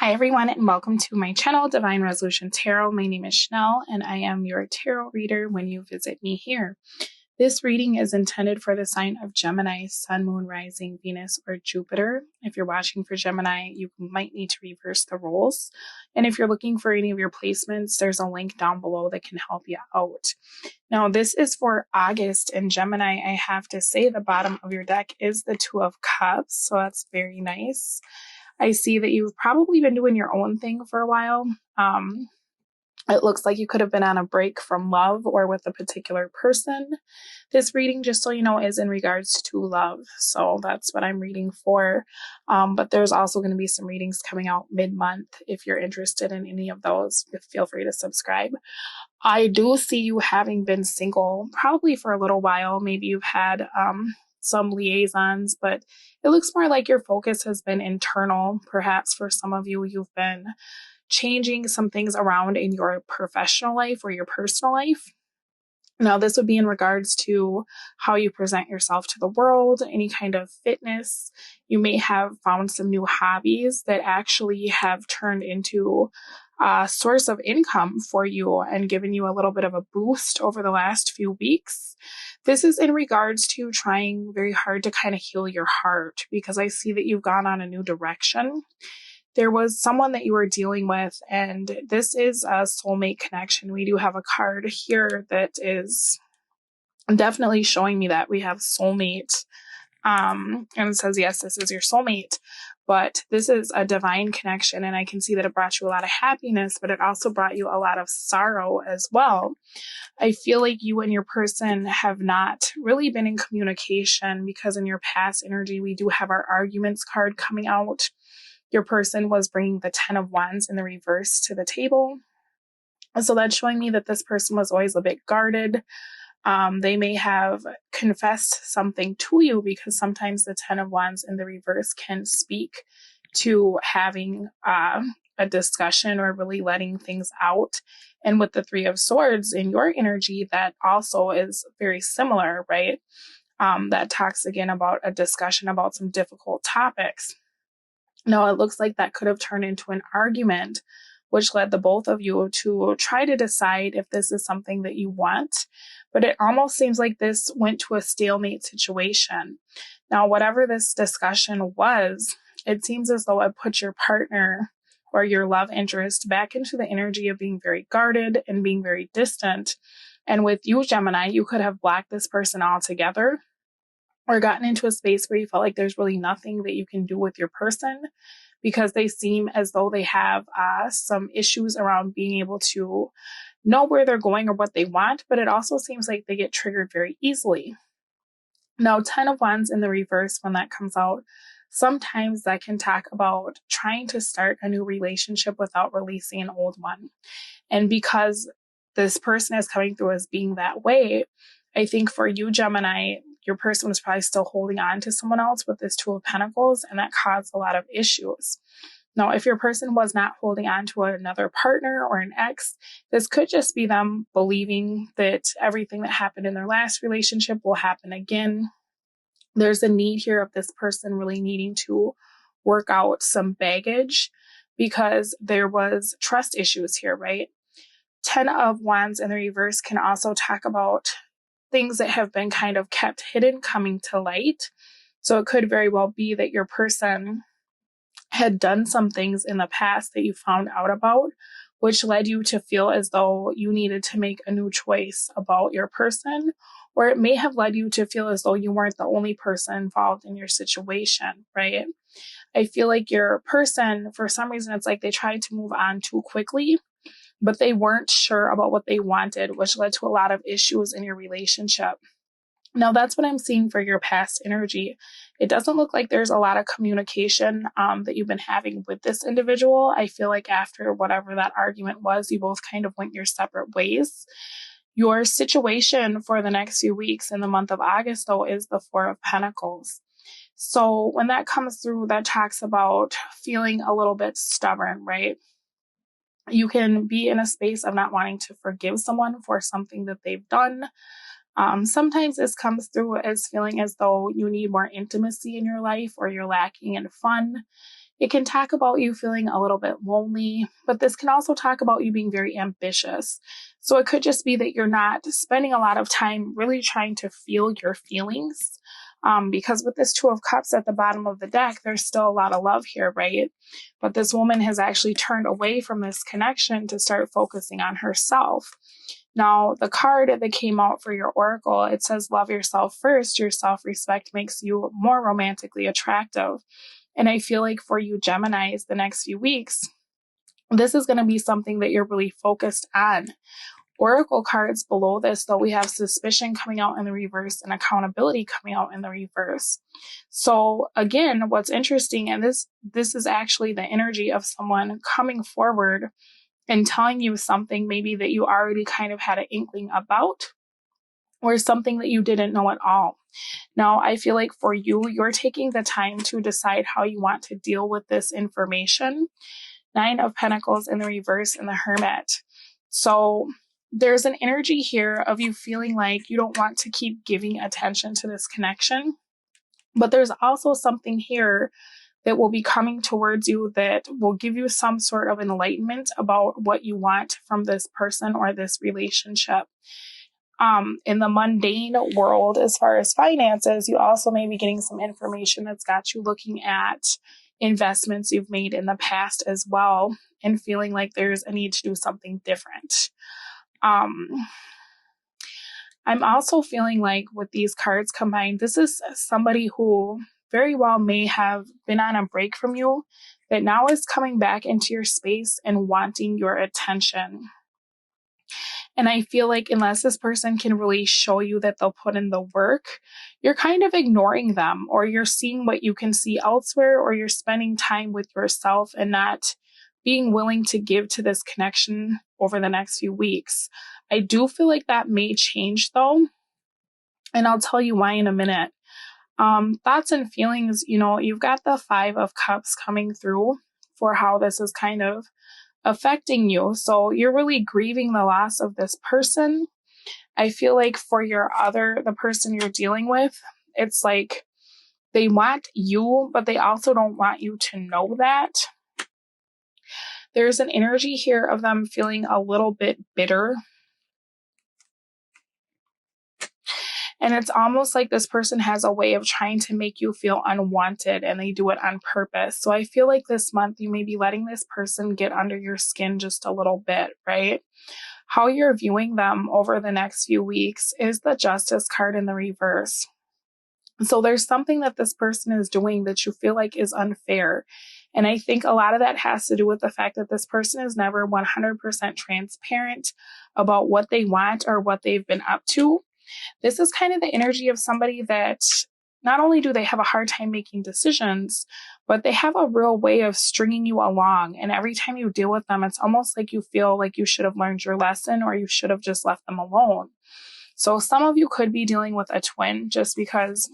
Hi everyone, and welcome to my channel, Divine Resolution Tarot. My name is Chanel, and I am your tarot reader when you visit me here. This reading is intended for the sign of Gemini, Sun, Moon, Rising, Venus, or Jupiter. If you're watching for Gemini, you might need to reverse the roles. And if you're looking for any of your placements, there's a link down below that can help you out. Now, this is for August, and Gemini, I have to say the bottom of your deck is the Two of Cups, so that's very nice. I see that you've probably been doing your own thing for a while. It looks like you could have been on a break from love or with a particular person. This reading, just so you know, is in regards to love. So that's what I'm reading for. But there's also going to be some readings coming out mid-month. If you're interested in any of those, feel free to subscribe. I do see you having been single probably for a little while. Maybe you've had some liaisons, but it looks more like your focus has been internal. Perhaps for some of you, you've been changing some things around in your professional life or your personal life. Now, this would be in regards to how you present yourself to the world, any kind of fitness. You may have found some new hobbies that actually have turned into a source of income for you and given you a little bit of a boost over the last few weeks. This is in regards to trying very hard to kind of heal your heart, because I see that you've gone on a new direction. There was someone that you were dealing with, and this is a soulmate connection. We do have a card here that is definitely showing me that we have soulmate. And it says, yes, this is your soulmate, but this is a divine connection. And I can see that it brought you a lot of happiness, but it also brought you a lot of sorrow as well. I feel like you and your person have not really been in communication, because in your past energy, we do have our arguments card coming out. Your person was bringing the 10 of Wands in the reverse to the table. And so that's showing me that this person was always a bit guarded. They may have confessed something to you, because sometimes the 10 of Wands in the reverse can speak to having a discussion or really letting things out. And with the 3 of Swords in your energy, that also is very similar, right? That talks again about a discussion about some difficult topics. Now, it looks like that could have turned into an argument, which led the both of you to try to decide if this is something that you want. But it almost seems like this went to a stalemate situation. Now, whatever this discussion was, it seems as though it put your partner or your love interest back into the energy of being very guarded and being very distant. And with you, Gemini, you could have blocked this person altogether, or gotten into a space where you felt like there's really nothing that you can do with your person, because they seem as though they have some issues around being able to know where they're going or what they want, but it also seems like they get triggered very easily. Now, 10 of Wands in the reverse, when that comes out, sometimes that can talk about trying to start a new relationship without releasing an old one. And because this person is coming through as being that way, I think for you, Gemini, your person was probably still holding on to someone else with this 2 of Pentacles, and that caused a lot of issues. Now, if your person was not holding on to another partner or an ex, this could just be them believing that everything that happened in their last relationship will happen again. There's a need here of this person really needing to work out some baggage, because there was trust issues here, right? 10 of Wands in the reverse can also talk about things that have been kind of kept hidden coming to light. So it could very well be that your person had done some things in the past that you found out about, which led you to feel as though you needed to make a new choice about your person. Or it may have led you to feel as though you weren't the only person involved in your situation, right? I feel like your person, for some reason, it's like they tried to move on too quickly, but they weren't sure about what they wanted, which led to a lot of issues in your relationship. Now, that's what I'm seeing for your past energy. It doesn't look like there's a lot of communication that you've been having with this individual. I feel like after whatever that argument was, you both kind of went your separate ways. Your situation for the next few weeks in the month of August, though, is the 4 of Pentacles. So when that comes through, that talks about feeling a little bit stubborn, right? You can be in a space of not wanting to forgive someone for something that they've done. Sometimes this comes through as feeling as though you need more intimacy in your life, or you're lacking in fun. It can talk about you feeling a little bit lonely, but this can also talk about you being very ambitious. So it could just be that you're not spending a lot of time really trying to feel your feelings. Because with this Two of Cups at the bottom of the deck, there's still a lot of love here, right? But this woman has actually turned away from this connection to start focusing on herself. Now, the card that came out for your oracle, it says, love yourself first. Your self-respect makes you more romantically attractive. And I feel like for you Geminis, the next few weeks, this is going to be something that you're really focused on. Oracle cards below this, though, we have suspicion coming out in the reverse and accountability coming out in the reverse. So again, what's interesting, and this is actually the energy of someone coming forward and telling you something maybe that you already kind of had an inkling about, or something that you didn't know at all. Now, I feel like for you, you're taking the time to decide how you want to deal with this information. 9 of Pentacles in the reverse and the Hermit. So there's an energy here of you feeling like you don't want to keep giving attention to this connection. But there's also something here that will be coming towards you that will give you some sort of enlightenment about what you want from this person or this relationship. In the mundane world, as far as finances, you also may be getting some information that's got you looking at investments you've made in the past as well, and feeling like there's a need to do something different. I'm also feeling like with these cards combined, this is somebody who very well may have been on a break from you that now is coming back into your space and wanting your attention. And I feel like unless this person can really show you that they'll put in the work, you're kind of ignoring them, or you're seeing what you can see elsewhere, or you're spending time with yourself and not being willing to give to this connection over the next few weeks. I do feel like that may change though, and I'll tell you why in a minute. Thoughts and feelings, you've got the 5 of Cups coming through for how this is kind of affecting you. So you're really grieving the loss of this person. I feel like for the person you're dealing with, it's like they want you, but they also don't want you to know that. There's an energy here of them feeling a little bit bitter. And it's almost like this person has a way of trying to make you feel unwanted, and they do it on purpose. So I feel like this month you may be letting this person get under your skin just a little bit, right? How you're viewing them over the next few weeks is the Justice card in the reverse. So there's something that this person is doing that you feel like is unfair. And I think a lot of that has to do with the fact that this person is never 100% transparent about what they want or what they've been up to. This is kind of the energy of somebody that not only do they have a hard time making decisions, but they have a real way of stringing you along. And every time you deal with them, it's almost like you feel like you should have learned your lesson, or you should have just left them alone. So some of you could be dealing with a twin just because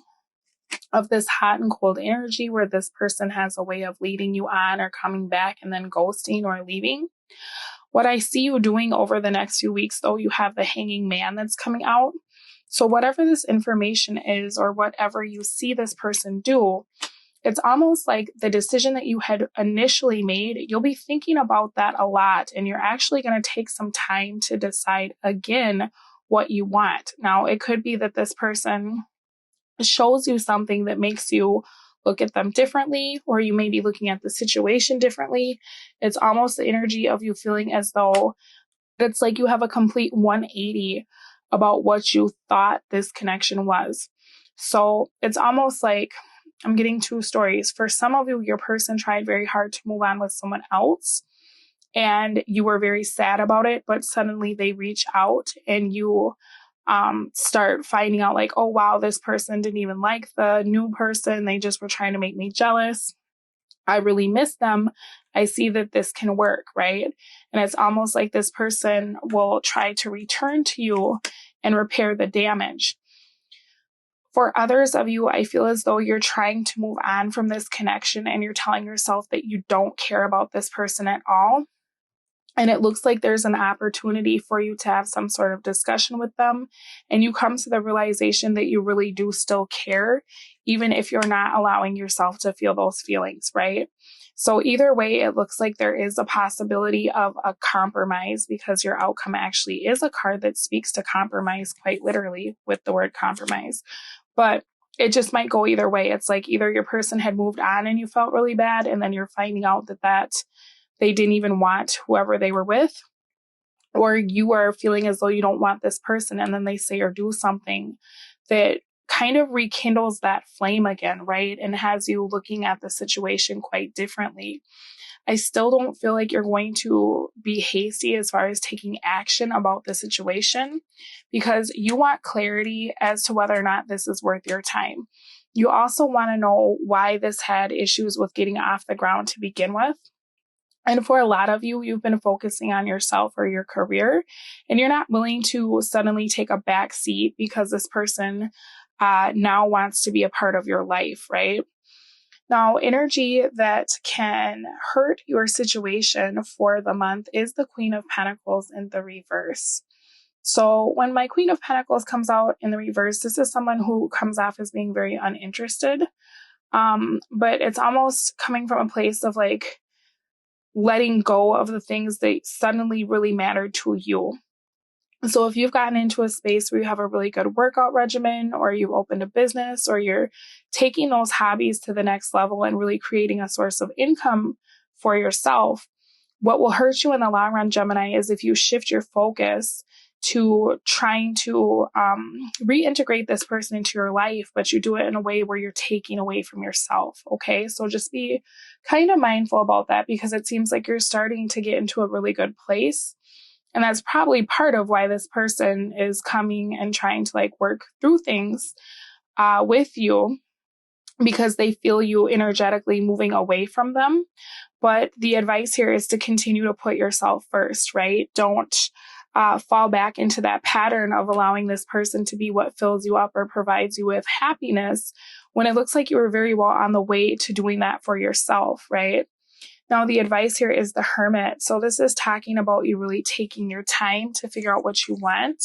of this hot and cold energy where this person has a way of leading you on or coming back and then ghosting or leaving. What I see you doing over the next few weeks, though, you have the Hanging Man that's coming out. So whatever this information is, or whatever you see this person do, it's almost like the decision that you had initially made, you'll be thinking about that a lot, and you're actually going to take some time to decide again what you want. Now, it could be that this person shows you something that makes you look at them differently, or you may be looking at the situation differently. It's almost the energy of you feeling as though it's like you have a complete 180 about what you thought this connection was. So it's almost like I'm getting 2 stories. For some of you, your person tried very hard to move on with someone else, and you were very sad about it, but suddenly they reach out and you start finding out like, oh, wow, this person didn't even like the new person. They just were trying to make me jealous. I really miss them. I see that this can work, right? And it's almost like this person will try to return to you and repair the damage. For others of you, I feel as though you're trying to move on from this connection, and you're telling yourself that you don't care about this person at all. And it looks like there's an opportunity for you to have some sort of discussion with them. And you come to the realization that you really do still care, even if you're not allowing yourself to feel those feelings, right? So either way, it looks like there is a possibility of a compromise, because your outcome actually is a card that speaks to compromise, quite literally, with the word compromise. But it just might go either way. It's like either your person had moved on and you felt really bad, and then you're finding out that they didn't even want whoever they were with, or you are feeling as though you don't want this person, and then they say or do something that kind of rekindles that flame again, right? And has you looking at the situation quite differently. I still don't feel like you're going to be hasty as far as taking action about the situation, because you want clarity as to whether or not this is worth your time. You also want to know why this had issues with getting off the ground to begin with. And for a lot of you, you've been focusing on yourself or your career, and you're not willing to suddenly take a back seat because this person now wants to be a part of your life, right? Now, energy that can hurt your situation for the month is the Queen of Pentacles in the reverse. So when my Queen of Pentacles comes out in the reverse, this is someone who comes off as being very uninterested. But it's almost coming from a place of like letting go of the things that suddenly really mattered to you. So if you've gotten into a space where you have a really good workout regimen, or you've opened a business, or you're taking those hobbies to the next level and really creating a source of income for yourself, what will hurt you in the long run, Gemini, is if you shift your focus to trying to reintegrate this person into your life, but you do it in a way where you're taking away from yourself. Okay, so just be kind of mindful about that, because it seems like you're starting to get into a really good place. And that's probably part of why this person is coming and trying to like work through things with you, because they feel you energetically moving away from them. But the advice here is to continue to put yourself first, right? Don't fall back into that pattern of allowing this person to be what fills you up or provides you with happiness, when it looks like you were very well on the way to doing that for yourself, right? Now, the advice here is the Hermit. So this is talking about you really taking your time to figure out what you want.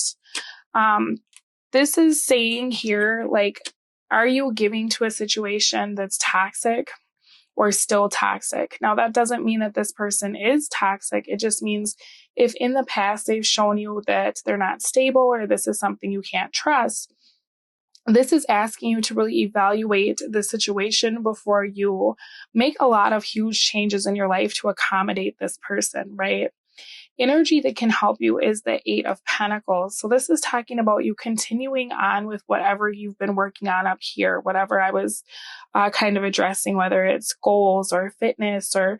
This is saying here, like, are you giving to a situation that's toxic or still toxic? Now, that doesn't mean that this person is toxic. It just means if in the past they've shown you that they're not stable, or this is something you can't trust, this is asking you to really evaluate the situation before you make a lot of huge changes in your life to accommodate this person, right? Energy that can help you is the Eight of Pentacles. So this is talking about you continuing on with whatever you've been working on up here, whatever I was kind of addressing, whether it's goals or fitness or,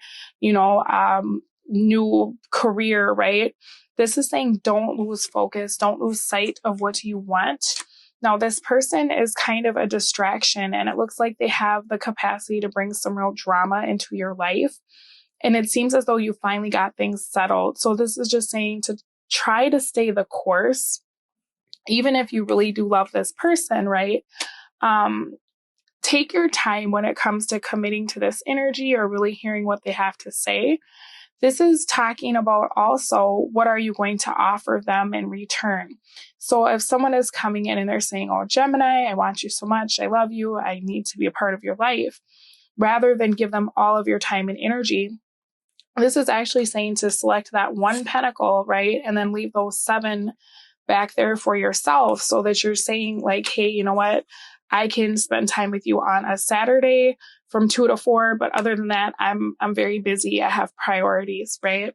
new career, right? This is saying don't lose focus, don't lose sight of what you want. Now, this person is kind of a distraction, and it looks like they have the capacity to bring some real drama into your life. And it seems as though you finally got things settled. So this is just saying to try to stay the course, even if you really do love this person, right? Take your time when it comes to committing to this energy or really hearing what they have to say. This is talking about also what are you going to offer them in return. So if someone is coming in and they're saying, oh, Gemini, I want you so much. I love you. I need to be a part of your life. Rather than give them all of your time and energy, this is actually saying to select that one pentacle, right? And then leave those 7 back there for yourself, so that you're saying like, hey, you know what? I can spend time with you on a Saturday from 2 to 4. But other than that, I'm very busy. I have priorities, right?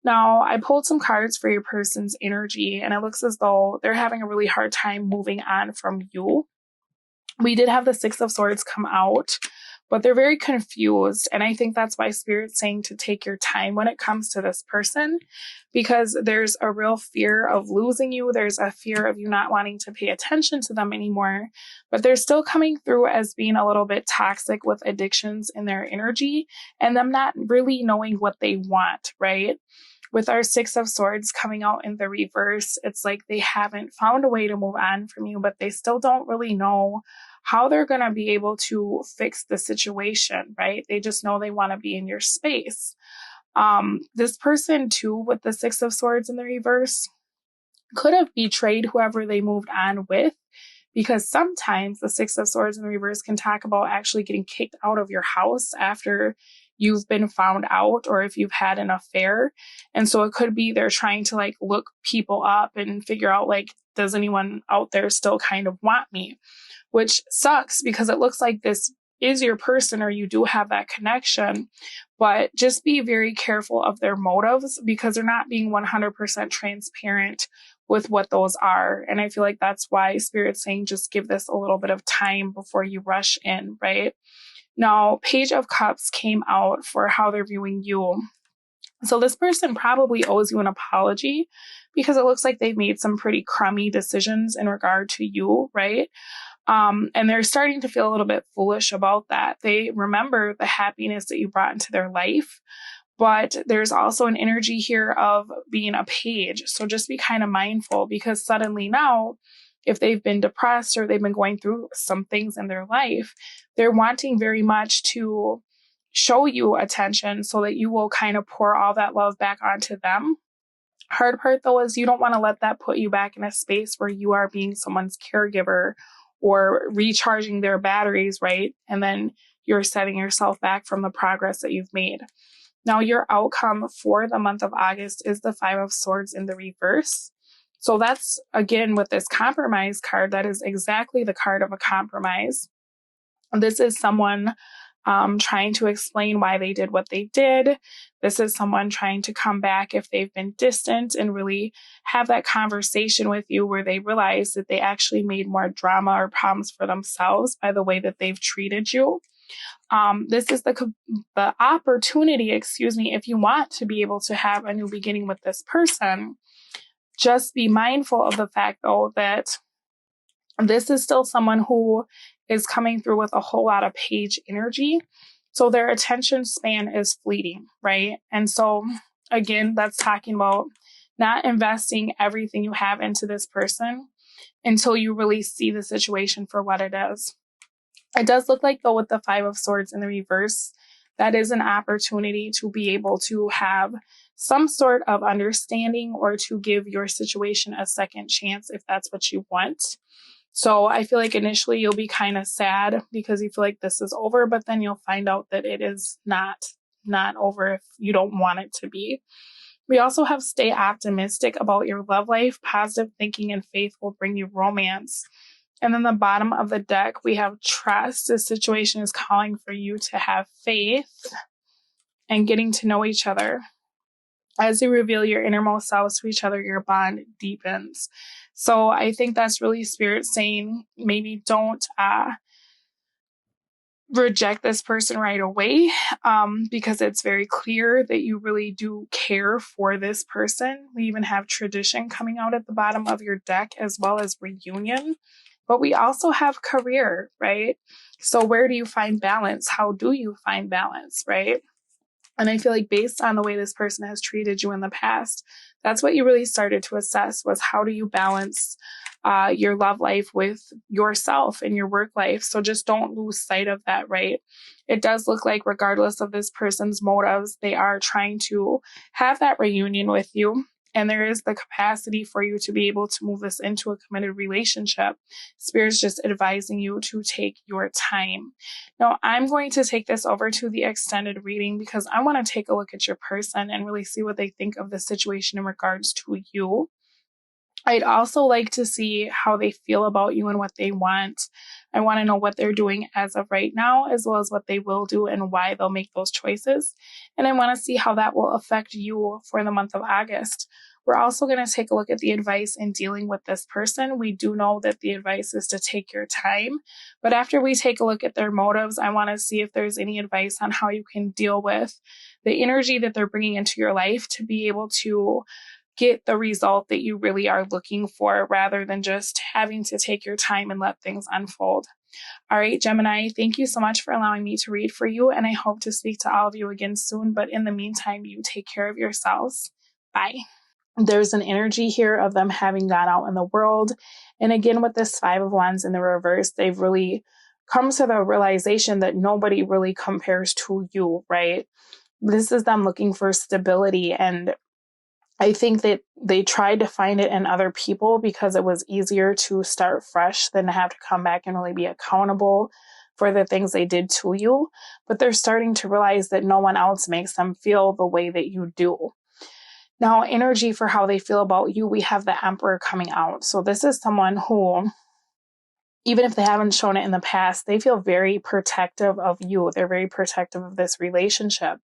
Now, I pulled some cards for your person's energy, and it looks as though they're having a really hard time moving on from you. We did have the 6 of Swords come out, but they're very confused. And I think that's why Spirit's saying to take your time when it comes to this person, because there's a real fear of losing you. There's a fear of you not wanting to pay attention to them anymore, but they're still coming through as being a little bit toxic with addictions in their energy and them not really knowing what they want, right? With our 6 of Swords coming out in the reverse, it's like they haven't found a way to move on from you, but they still don't really know how they're going to be able to fix the situation, right? They just know they want to be in your space. This person too, with the 6 of Swords in the reverse, could have betrayed whoever they moved on with, because sometimes the 6 of Swords in the reverse can talk about actually getting kicked out of your house after you've been found out or if you've had an affair. And so it could be they're trying to like look people up and figure out like, does anyone out there still kind of want me? Which sucks because it looks like this is your person or you do have that connection, but just be very careful of their motives because they're not being 100% transparent with what those are. And I feel like that's why Spirit's saying just give this a little bit of time before you rush in, right? Now, Page of Cups came out for how they're viewing you. So this person probably owes you an apology because it looks like they've made some pretty crummy decisions in regard to you, right? And they're starting to feel a little bit foolish about that. They remember the happiness that you brought into their life, but there's also an energy here of being a page. So just be kind of mindful because suddenly now, if they've been depressed or they've been going through some things in their life, they're wanting very much to show you attention so that you will kind of pour all that love back onto them. Hard part though is you don't want to let that put you back in a space where you are being someone's caregiver or recharging their batteries, right? And then you're setting yourself back from the progress that you've made. Now, your outcome for the month of August is the Five of Swords in the reverse. So that's, again, with this compromise card, that is exactly the card of a compromise. This is someone trying to explain why they did what they did. This is someone trying to come back if they've been distant and really have that conversation with you where they realize that they actually made more drama or problems for themselves by the way that they've treated you. This is the opportunity, if you want to be able to have a new beginning with this person. Just be mindful of the fact, though, that this is still someone who is coming through with a whole lot of page energy. So their attention span is fleeting, right? And so, again, that's talking about not investing everything you have into this person until you really see the situation for what it is. It does look like, though, with the Five of Swords in the reverse, that is an opportunity to be able to have some sort of understanding or to give your situation a second chance if that's what you want. So I feel like initially you'll be kind of sad because you feel like this is over, but then you'll find out that it is not over if you don't want it to be. We also have stay optimistic about your love life. Positive thinking and faith will bring you romance. And then the bottom of the deck, we have trust. This situation is calling for you to have faith and getting to know each other. As you reveal your innermost selves to each other, your bond deepens. So I think that's really Spirit saying maybe don't reject this person right away because it's very clear that you really do care for this person. We even have tradition coming out at the bottom of your deck as well as reunion. But we also have career, right? So where do you find balance? How do you find balance, right? And I feel like based on the way this person has treated you in the past, that's what you really started to assess was how do you balance your love life with yourself and your work life. So just don't lose sight of that, right? It does look like regardless of this person's motives, they are trying to have that reunion with you. And there is the capacity for you to be able to move this into a committed relationship. Spirit's just advising you to take your time. Now, I'm going to take this over to the extended reading because I want to take a look at your person and really see what they think of the situation in regards to you. I'd also like to see how they feel about you and what they want. I want to know what they're doing as of right now, as well as what they will do and why they'll make those choices. And I want to see how that will affect you for the month of August. We're also going to take a look at the advice in dealing with this person. We do know that the advice is to take your time. But after we take a look at their motives, I want to see if there's any advice on how you can deal with the energy that they're bringing into your life to be able to get the result that you really are looking for rather than just having to take your time and let things unfold. All right, Gemini, thank you so much for allowing me to read for you, and I hope to speak to all of you again soon. But in the meantime, you take care of yourselves. Bye. There's an energy here of them having gone out in the world. And again, with this Five of Wands in the reverse, they've really come to the realization that nobody really compares to you, right? This is them looking for stability, and I think that they tried to find it in other people because it was easier to start fresh than to have to come back and really be accountable for the things they did to you, but they're starting to realize that no one else makes them feel the way that you do. Now, energy for how they feel about you, we have the Emperor coming out. So this is someone who, even if they haven't shown it in the past, they feel very protective of you. They're very protective of this relationship.